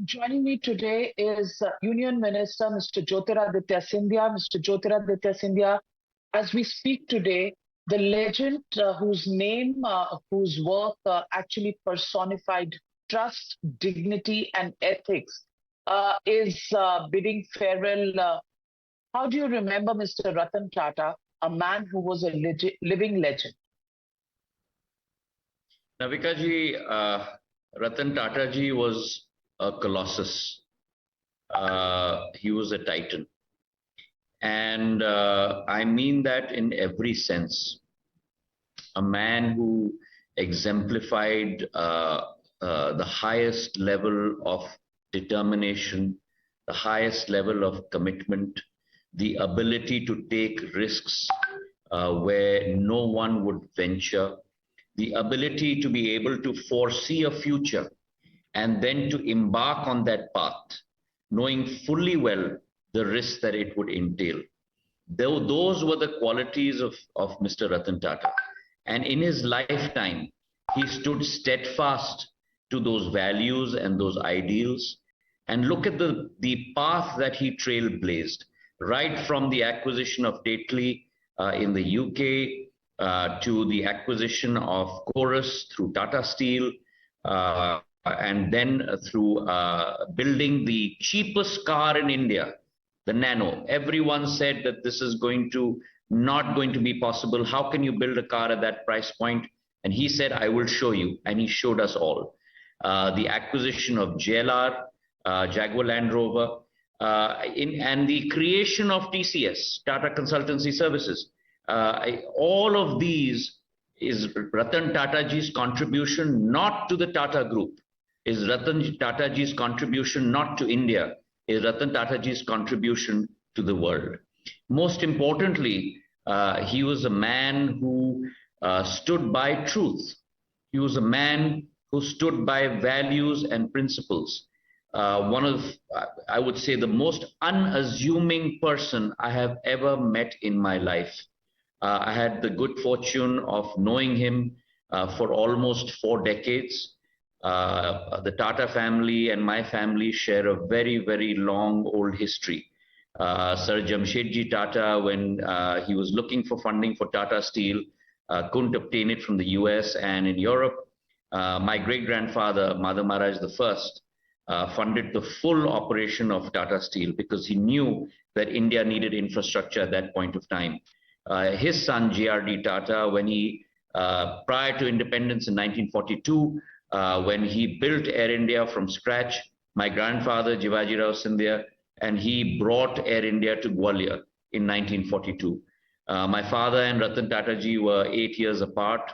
Joining me today is Union Minister Mr. Jyotiraditya Scindia. Mr. Jyotiraditya Scindia, as we speak today, the legend whose name, whose work actually personified trust, dignity, and ethics is bidding farewell. How do you remember Mr. Ratan Tata, a man who was a living legend? Navika ji, Ratan Tata ji was a colossus. He was a titan. And I mean that in every sense. A man who exemplified the highest level of determination, the highest level of commitment, the ability to take risks where no one would venture, the ability to be able to foresee a future and then to embark on that path, knowing fully well the risks that it would entail. Those were the qualities of Mr. Ratan Tata. And in his lifetime, he stood steadfast to those values and those ideals. And look at the path that he trailblazed, right from the acquisition of Tetley in the UK to the acquisition of Chorus through Tata Steel, and then through building the cheapest car in India, the Nano. Everyone said that this is not going to be possible. How can you build a car at that price point? And he said, I will show you. And he showed us all. The acquisition of JLR, Jaguar Land Rover, and the creation of TCS, Tata Consultancy Services. All of these is Ratan Tataji's contribution not to the Tata Group, is Ratan Tataji's contribution not to India, is Ratan Tataji's contribution to the world. Most importantly, he was a man who stood by truth. He was a man who stood by values and principles. One of, I would say, the most unassuming person I have ever met in my life. I had the good fortune of knowing him for almost 4 decades. The Tata family and my family share a very, very long old history. Sir Jamshedji Tata, when he was looking for funding for Tata Steel, couldn't obtain it from the US and in Europe. My great-grandfather, Madhav Maharaj I, funded the full operation of Tata Steel because he knew that India needed infrastructure at that point of time. His son, JRD Tata, when he, prior to independence in 1942, when he built Air India from scratch, my grandfather, Jivajirao Scindia, and he brought Air India to Gwalior in 1942. My father and Ratan Tata ji were 8 years apart.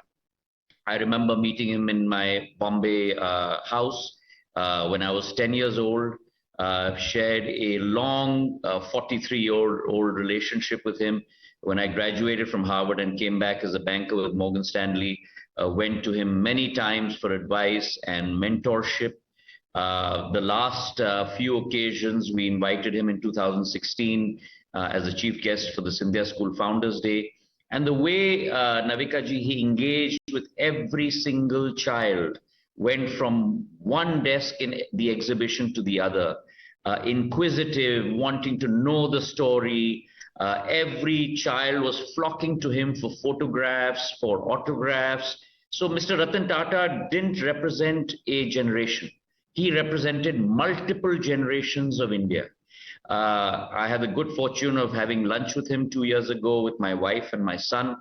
I remember meeting him in my Bombay house when I was 10 years old, shared a long 43-year-old relationship with him. When I graduated from Harvard and came back as a banker with Morgan Stanley, went to him many times for advice and mentorship. The last few occasions, we invited him in 2016 as a chief guest for the Scindia School Founders Day. And the way, Navika ji, he engaged with every single child, went from one desk in the exhibition to the other, inquisitive, wanting to know the story. Every child was flocking to him for photographs, for autographs. So Mr. Ratan Tata didn't represent a generation. He represented multiple generations of India. I had the good fortune of having lunch with him 2 years ago with my wife and my son,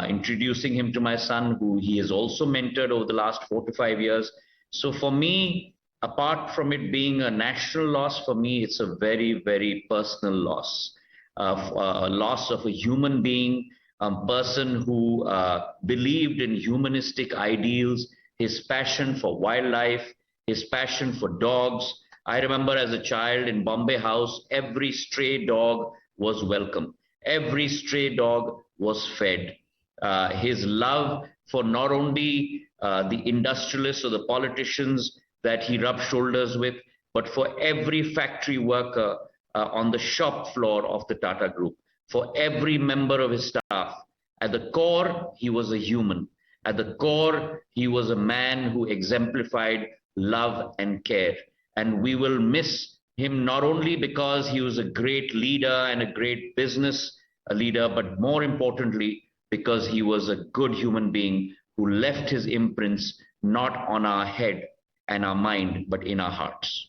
introducing him to my son, who he has also mentored over the last 4 to 5 years. So for me, apart from it being a national loss, for me, it's a very, very personal loss. A loss of a human being, a person who believed in humanistic ideals, his passion for wildlife, his passion for dogs. I remember as a child in Bombay House, every stray dog was welcome. Every stray dog was fed. His love for not only the industrialists or the politicians that he rubbed shoulders with, but for every factory worker on the shop floor of the Tata Group, for every member of his staff. At the core, he was a human. At the core, he was a man who exemplified love and care. And we will miss him not only because he was a great leader and a great business leader, but more importantly, because he was a good human being who left his imprints not on our head and our mind, but in our hearts.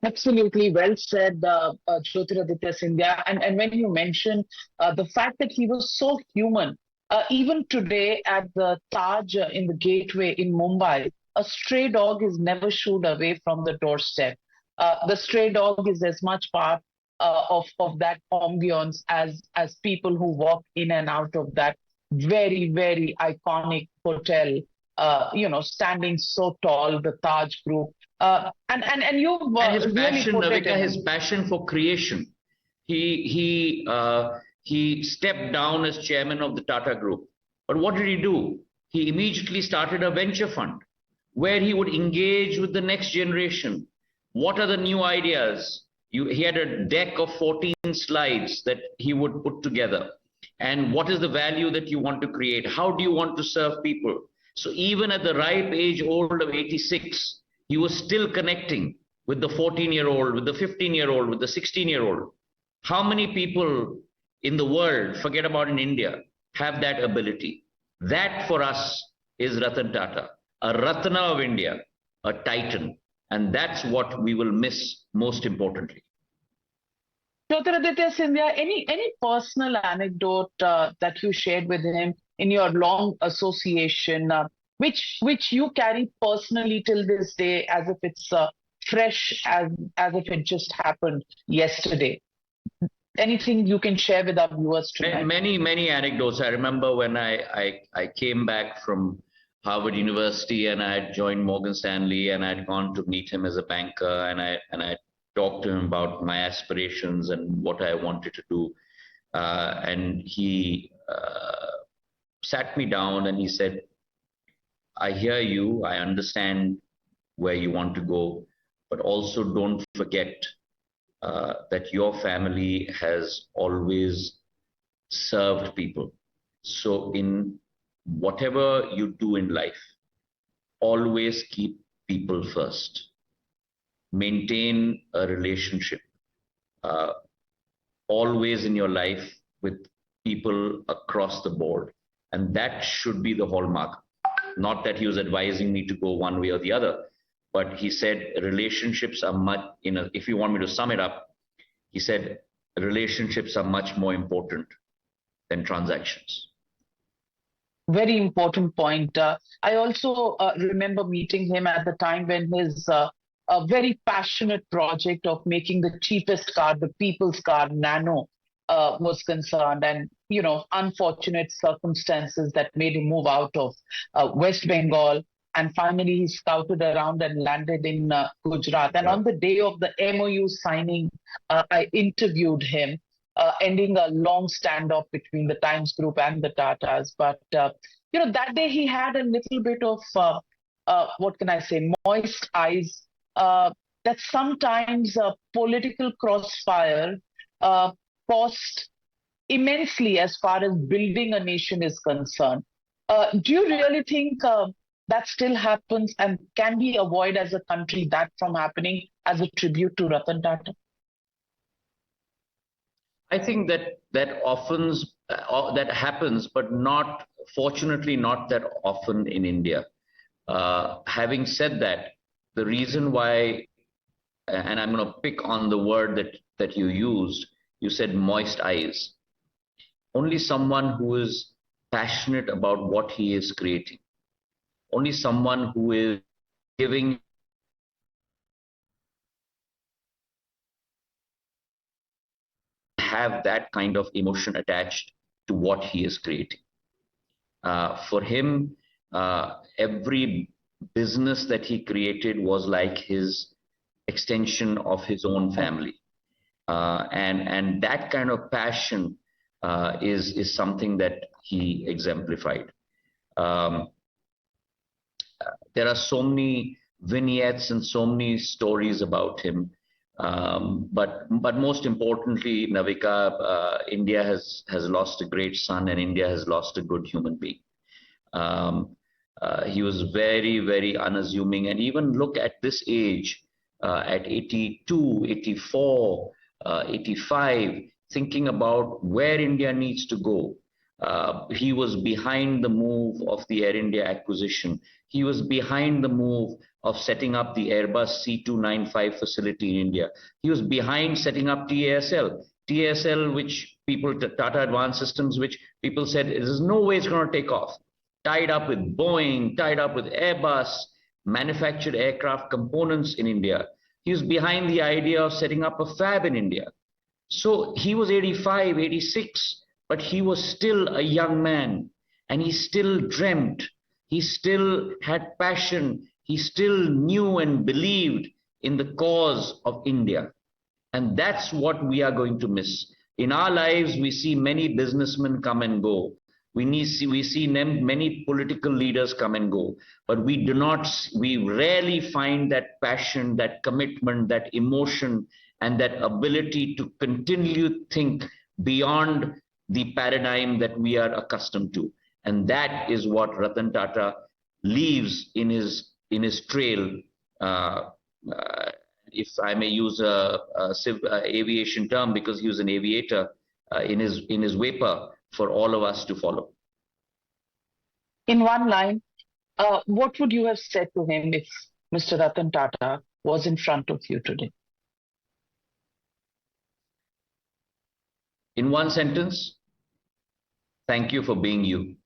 Absolutely well said, Jyotiraditya Scindia. And when you mention the fact that he was so human, even today at the Taj in the Gateway in Mumbai, a stray dog is never shooed away from the doorstep. The stray dog is as much part of that ambience as people who walk in and out of that very, very iconic hotel, standing so tall, the Taj Group. And you've And his really passion, put it Navika, in. his passion for creation. He stepped down as chairman of the Tata Group. But what did he do? He immediately started a venture fund where he would engage with the next generation. What are the new ideas? He had a deck of 14 slides that he would put together. And what is the value that you want to create? How do you want to serve people? So even at the ripe age old of 86, he was still connecting with the 14-year-old, with the 15-year-old, with the 16-year-old. How many people in the world, forget about in India, have that ability? That for us is Ratan Tata, a Ratna of India, a titan. And that's what we will miss most importantly. Jyotiraditya Scindia, any personal anecdote that you shared with him in your long association, which you carry personally till this day, as if it's fresh, as if it just happened yesterday? Anything you can share with our viewers tonight? Many anecdotes. I remember when I came back from Harvard University and I had joined Morgan Stanley and I had gone to meet him as a banker and I talked to him about my aspirations and what I wanted to do. And he sat me down and he said, I hear you, I understand where you want to go, but also don't forget that your family has always served people. So in whatever you do in life, always keep people first. Maintain a relationship always in your life with people across the board. And that should be the hallmark. Not that he was advising me to go one way or the other, but he said relationships are much, if you want me to sum it up, he said relationships are much more important than transactions. Very important point. I also remember meeting him at the time when his a very passionate project of making the cheapest car, the people's car, Nano, was concerned, and unfortunate circumstances that made him move out of West Bengal, and finally he scouted around and landed in Gujarat. And on the day of the MOU signing, I interviewed him, ending a long standoff between the Times Group and the Tatas. But that day he had a little bit of what can I say, moist eyes. That sometimes political crossfire cost immensely as far as building a nation is concerned. Do you really think that still happens, and can we avoid as a country that from happening as a tribute to Ratan Tata? I think that happens, but not, fortunately, not that often in India. Having said that, the reason why, and I'm going to pick on the word that you used, you said moist eyes. Only someone who is passionate about what he is creating, only someone who is giving have that kind of emotion attached to what he is creating. For him, every business that he created was like his extension of his own family. And that kind of passion is something that he exemplified. There are so many vignettes and so many stories about him. But most importantly, Navika, India has lost a great son, and India has lost a good human being. He was very, very unassuming, and even look at this age, at 82, 84, 85, thinking about where India needs to go. He was behind the move of the Air India acquisition. He was behind the move of setting up the Airbus C295 facility in India. He was behind setting up TASL, which people, Tata Advanced Systems, which people said, there's no way it's going to take off. Tied up with Boeing, tied up with Airbus, manufactured aircraft components in India. He was behind the idea of setting up a fab in India. So he was 85, 86, but he was still a young man, and he still dreamt. He still had passion. He still knew and believed in the cause of India. And that's what we are going to miss. In our lives, we see many businessmen come and go. We see many political leaders come and go, but we rarely find that passion, that commitment, that emotion, and that ability to continue to think beyond the paradigm that we are accustomed to. And that is what Ratan Tata leaves in his trail, if I may use a aviation term, because he was an aviator, in his vapor for all of us to follow. In one line, what would you have said to him if Mr. Ratan Tata was in front of you today? In one sentence, thank you for being you.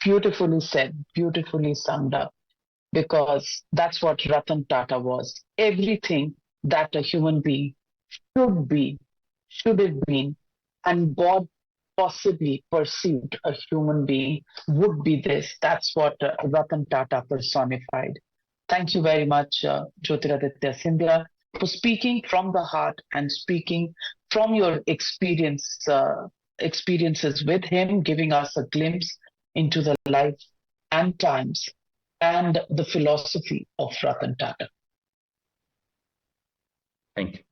Beautifully said, beautifully summed up, because that's what Ratan Tata was. Everything that a human being should be, should have been, and God possibly perceived a human being would be this. That's what Ratan Tata personified. Thank you very much, Jyotiraditya Scindia, for speaking from the heart and speaking from your experiences with him, giving us a glimpse into the life and times and the philosophy of Ratan Tata. Thank you.